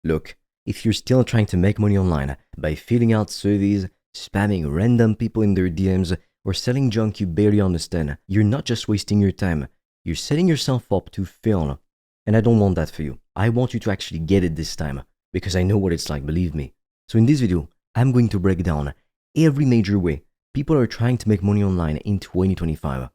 Look, if you're still trying to make money online by filling out surveys, spamming random people in their DMs, or selling junk you barely understand, you're not just wasting your time, you're setting yourself up to fail. And I don't want that for you. I want you to actually get it this time, because I know what it's like, believe me. So in this video, I'm going to break down every major way people are trying to make money online in 2025.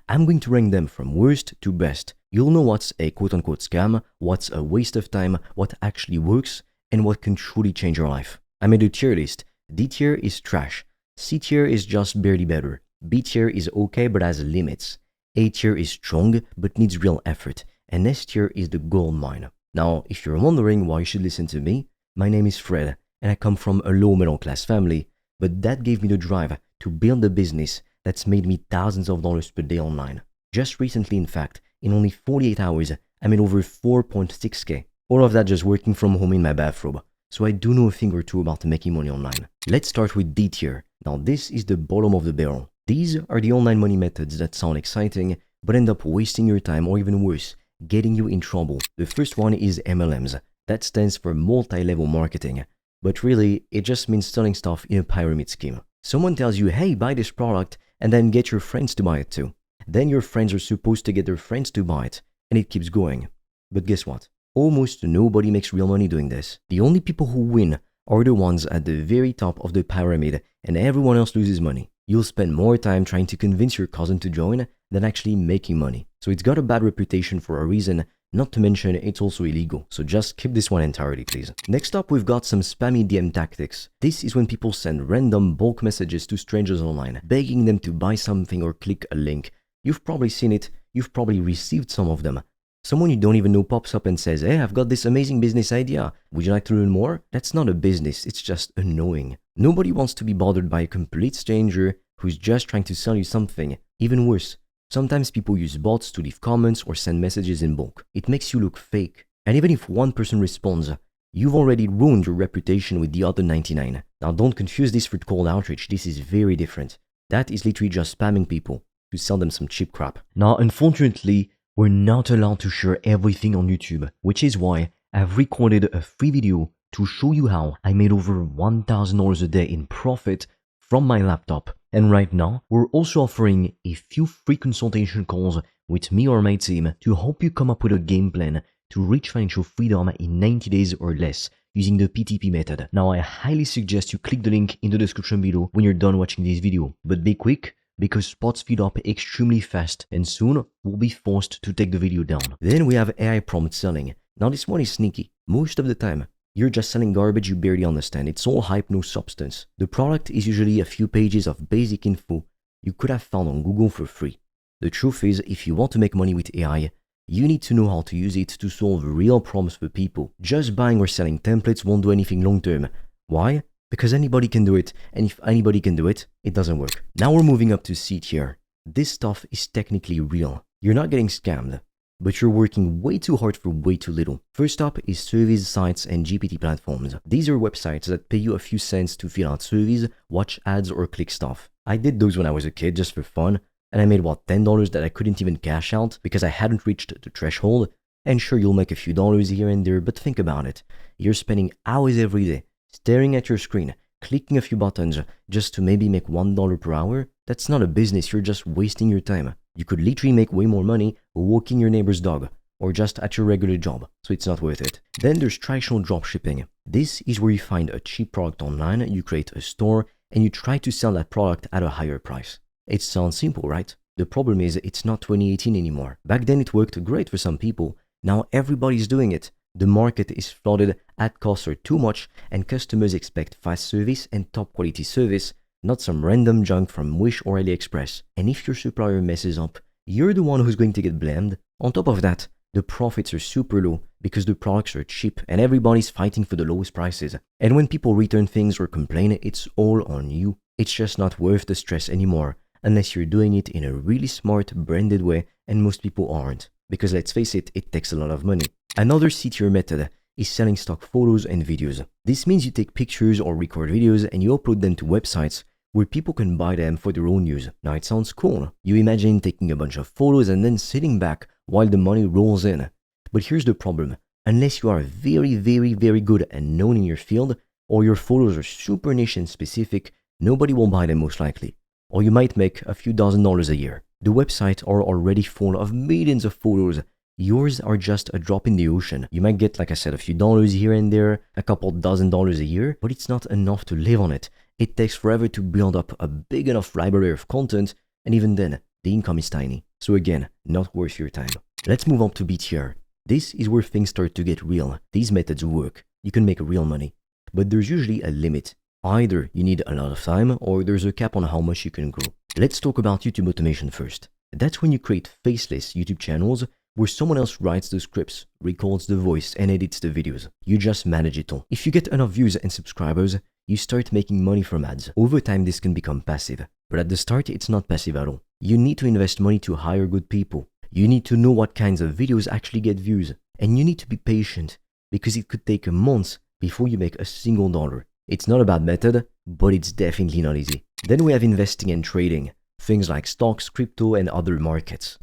I'm going to rank them from worst to best. You'll know what's a quote-unquote scam, what's a waste of time, what actually works, and what can truly change your life. I made a tier list. D tier is trash. C tier is just barely better. B tier is okay but has limits. A tier is strong but needs real effort. And S tier is the gold mine. Now, if you're wondering why you should listen to me, my name is Fred, and I come from a low middle class family, but that gave me the drive to build a business that's made me thousands of dollars per day online. Just recently, in fact, in only 48 hours, I made over 4.6k. All of that just working from home in my bathrobe. So I do know a thing or two about making money online. Let's start with D tier. Now this is the bottom of the barrel. These are the online money methods that sound exciting, but end up wasting your time, or even worse, getting you in trouble. The first one is MLMs. That stands for multi-level marketing. But really, it just means selling stuff in a pyramid scheme. Someone tells you, hey, buy this product, and then get your friends to buy it too. Then your friends are supposed to get their friends to buy it, and it keeps going. But guess what? Almost nobody makes real money doing this. The only people who win are the ones at the very top of the pyramid, and everyone else loses money. You'll spend more time trying to convince your cousin to join than actually making money. So it's got a bad reputation for a reason, not to mention it's also illegal. So just skip this one entirely, please. Next up, we've got some spammy DM tactics. This is when people send random bulk messages to strangers online, begging them to buy something or click a link. You've probably seen it, you've probably received some of them. Someone you don't even know pops up and says, hey, I've got this amazing business idea. Would you like to learn more? That's not a business, it's just annoying. Nobody wants to be bothered by a complete stranger who's just trying to sell you something. Even worse, sometimes people use bots to leave comments or send messages in bulk. It makes you look fake. And even if one person responds, you've already ruined your reputation with the other 99. Now don't confuse this with cold outreach, this is very different. That is literally just spamming people to sell them some cheap crap. Now, unfortunately, we're not allowed to share everything on YouTube, which is why I've recorded a free video to show you how I made over $1,000 a day in profit from my laptop. And right now, we're also offering a few free consultation calls with me or my team to help you come up with a game plan to reach financial freedom in 90 days or less using the PTP method. Now, I highly suggest you click the link in the description below when you're done watching this video. But be quick, because spots feed up extremely fast and soon we'll be forced to take the video down. Then we have AI prompt selling. Now this one is sneaky. Most of the time, you're just selling garbage you barely understand. It's all hype, no substance. The product is usually a few pages of basic info you could have found on Google for free. The truth is, if you want to make money with AI, you need to know how to use it to solve real problems for people. Just buying or selling templates won't do anything long term. Why? Because anybody can do it, and if anybody can do it, it doesn't work. Now we're moving up to C tier. This stuff is technically real. You're not getting scammed, but you're working way too hard for way too little. First up is service sites and GPT platforms. These are websites that pay you a few cents to fill out surveys, watch ads, or click stuff. I did those when I was a kid just for fun, and I made what, $10 that I couldn't even cash out because I hadn't reached the threshold. And sure, you'll make a few dollars here and there, but think about it. You're spending hours every day staring at your screen, clicking a few buttons just to maybe make $1 per hour. That's not a business, you're just wasting your time. You could literally make way more money walking your neighbor's dog or just at your regular job, so it's not worth it. Then there's traditional dropshipping. This is where you find a cheap product online, you create a store, and you try to sell that product at a higher price. It sounds simple, right? The problem is it's not 2018 anymore. Back then it worked great for some people. Now everybody's doing it. The market is flooded, ad costs are too much, and customers expect fast service and top quality service, not some random junk from Wish or AliExpress. And if your supplier messes up, you're the one who's going to get blamed. On top of that, the profits are super low because the products are cheap and everybody's fighting for the lowest prices. And when people return things or complain, it's all on you. It's just not worth the stress anymore, unless you're doing it in a really smart, branded way, and most people aren't. Because let's face it, it takes a lot of money. Another C tier method is selling stock photos and videos. This means you take pictures or record videos and you upload them to websites where people can buy them for their own use. Now it sounds cool. You imagine taking a bunch of photos and then sitting back while the money rolls in. But here's the problem. Unless you are very good and known in your field, or your photos are super niche and specific, nobody will buy them most likely. Or you might make a few $1,000s a year. The websites are already full of millions of photos. Yours are just a drop in the ocean. You might get, like I said, a few dollars here and there, a couple $1,000s a year, but it's not enough to live on it. It takes forever to build up a big enough library of content, and even then, the income is tiny. So again, not worth your time. Let's move on to BTR. This is where things start to get real. These methods work. You can make real money. But there's usually a limit. Either you need a lot of time, or there's a cap on how much you can grow. Let's talk about YouTube automation first. That's when you create faceless YouTube channels where someone else writes the scripts, records the voice, and edits the videos. You just manage it all. If you get enough views and subscribers, you start making money from ads. Over time, this can become passive. But at the start, it's not passive at all. You need to invest money to hire good people. You need to know what kinds of videos actually get views. And you need to be patient, because it could take months before you make a single dollar. It's not a bad method, but it's definitely not easy. Then we have investing and trading, things like stocks, crypto, and other markets.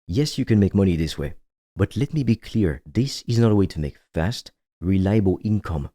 Yes, you can make money this way, but let me be clear, this is not a way to make fast, reliable income.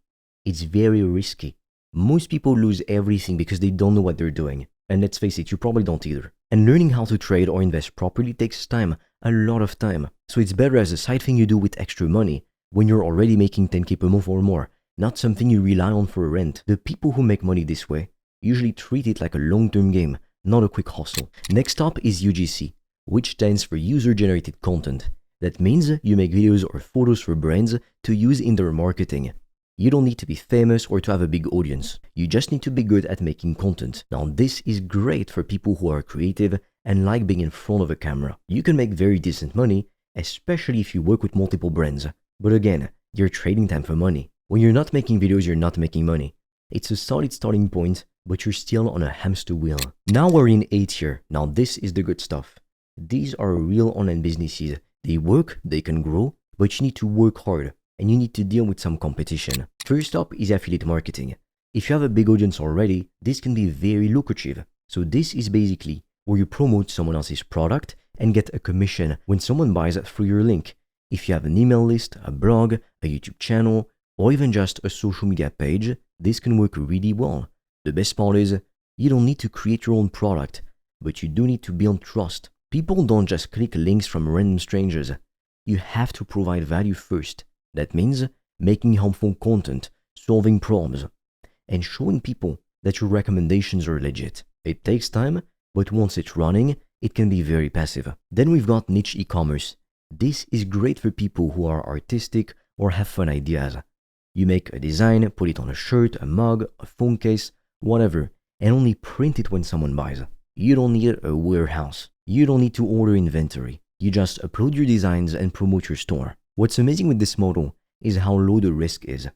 It's very risky. Most people lose everything because they don't know what they're doing. And let's face it, you probably don't either. And learning how to trade or invest properly takes time, a lot of time. So it's better as a side thing you do with extra money when you're already making 10K per month or more, not something you rely on for rent. The people who make money this way usually treat it like a long-term game, not a quick hustle. Next up is UGC, which stands for user-generated content. That means you make videos or photos for brands to use in their marketing. You don't need to be famous or to have a big audience. You just need to be good at making content. Now, this is great for people who are creative and like being in front of a camera. You can make very decent money, especially if you work with multiple brands. But again, you're trading time for money. When you're not making videos, you're not making money. It's a solid starting point, but you're still on a hamster wheel. Now we're in A tier. Now this is the good stuff. These are real online businesses. They work, they can grow, but you need to work hard and you need to deal with some competition. First up is affiliate marketing. If you have a big audience already, this can be very lucrative. So this is basically where you promote someone else's product and get a commission when someone buys through your link. If you have an email list, a blog, a YouTube channel, or even just a social media page, this can work really well. The best part is, you don't need to create your own product, but you do need to build trust. People don't just click links from random strangers. You have to provide value first. That means making helpful content, solving problems, and showing people that your recommendations are legit. It takes time, but once it's running, it can be very passive. Then we've got niche e-commerce. This is great for people who are artistic or have fun ideas. You make a design, put it on a shirt, a mug, a phone case, whatever, and only print it when someone buys. You don't need a warehouse. You don't need to order inventory. You just upload your designs and promote your store. What's amazing with this model is how low the risk is.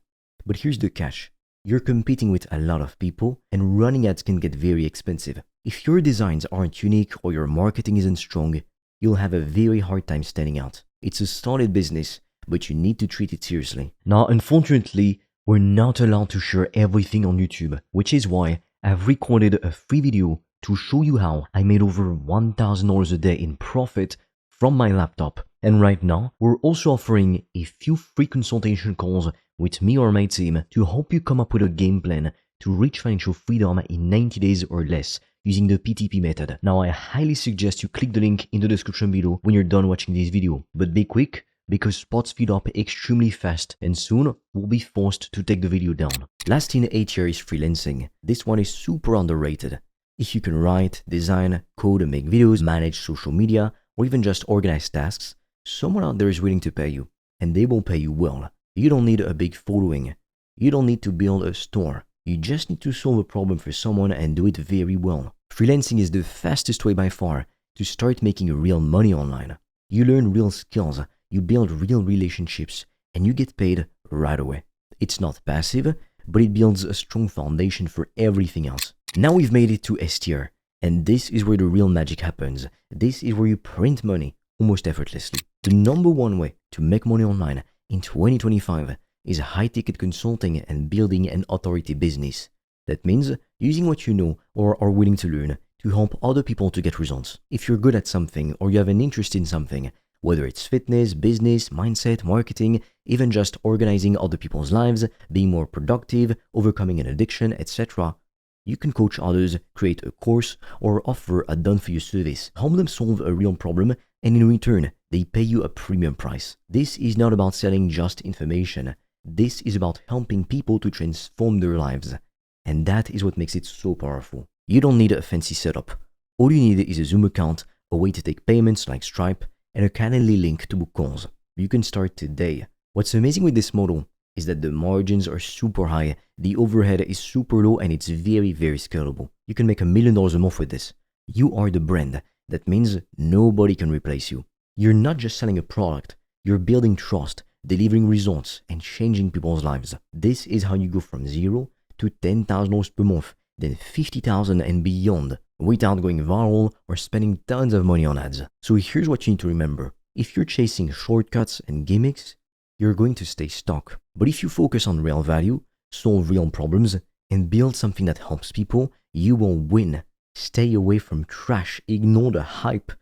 But here's the catch. You're competing with a lot of people, and running ads can get very expensive. If your designs aren't unique or your marketing isn't strong, you'll have a very hard time standing out. It's a solid business, but you need to treat it seriously. Now, unfortunately, we're not allowed to share everything on YouTube, which is why I've recorded a free video to show you how I made over $1,000 a day in profit from my laptop. And right now, we're also offering a few free consultation calls with me or my team to help you come up with a game plan to reach financial freedom in 90 days or less using the PTP method. Now, I highly suggest you click the link in the description below when you're done watching this video. But be quick, because spots fill up extremely fast and soon we'll be forced to take the video down. Last in A tier is freelancing. This one is super underrated. If you can write, design, code, make videos, manage social media, or even just organize tasks, someone out there is willing to pay you, and they will pay you well. You don't need a big following. You don't need to build a store. You just need to solve a problem for someone and do it very well. Freelancing is the fastest way by far to start making real money online. You learn real skills, you build real relationships, and you get paid right away. It's not passive, but it builds a strong foundation for everything else. Now we've made it to S tier, and this is where the real magic happens. This is where you print money almost effortlessly. The number one way to make money online in 2025 is high-ticket consulting and building an authority business. That means using what you know or are willing to learn to help other people to get results. If you're good at something or you have an interest in something, whether it's fitness, business, mindset, marketing, even just organizing other people's lives, being more productive, overcoming an addiction, etc. You can coach others, create a course, or offer a done-for-you service. Help them solve a real problem, and in return, they pay you a premium price. This is not about selling just information. This is about helping people to transform their lives. And that is what makes it so powerful. You don't need a fancy setup. All you need is a Zoom account, a way to take payments like Stripe, and a Calendly link to book calls. You can start today. What's amazing with this model is that the margins are super high, the overhead is super low, and it's very, very scalable. You can make $1 million a month with this. You are the brand. That means nobody can replace you. You're not just selling a product, you're building trust, delivering results, and changing people's lives. This is how you go from $0 to $10,000 per month, then $50,000 and beyond, without going viral or spending tons of money on ads. So here's what you need to remember. If you're chasing shortcuts and gimmicks, you're going to stay stuck. But if you focus on real value, solve real problems, and build something that helps people, you will win. Stay away from trash, ignore the hype,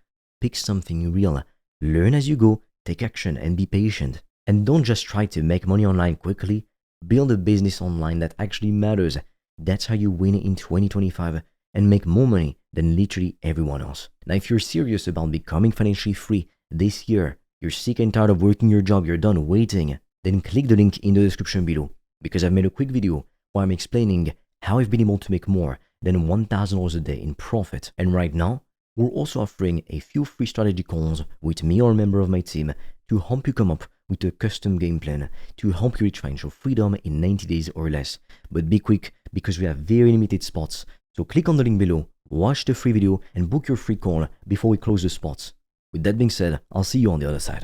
pick something real, learn as you go, take action, and be patient. And don't just try to make money online quickly, build a business online that actually matters. That's how you win in 2025 and make more money than literally everyone else. Now, if you're serious about becoming financially free this year, you're sick and tired of working your job, you're done waiting, then click the link in the description below, because I've made a quick video where I'm explaining how I've been able to make more than $1,000 a day in profit. And right now, we're also offering a few free strategy calls with me or a member of my team to help you come up with a custom game plan to help you reach financial freedom in 90 days or less. But be quick, because we have very limited spots. So click on the link below, watch the free video, and book your free call before we close the spots. With that being said, I'll see you on the other side.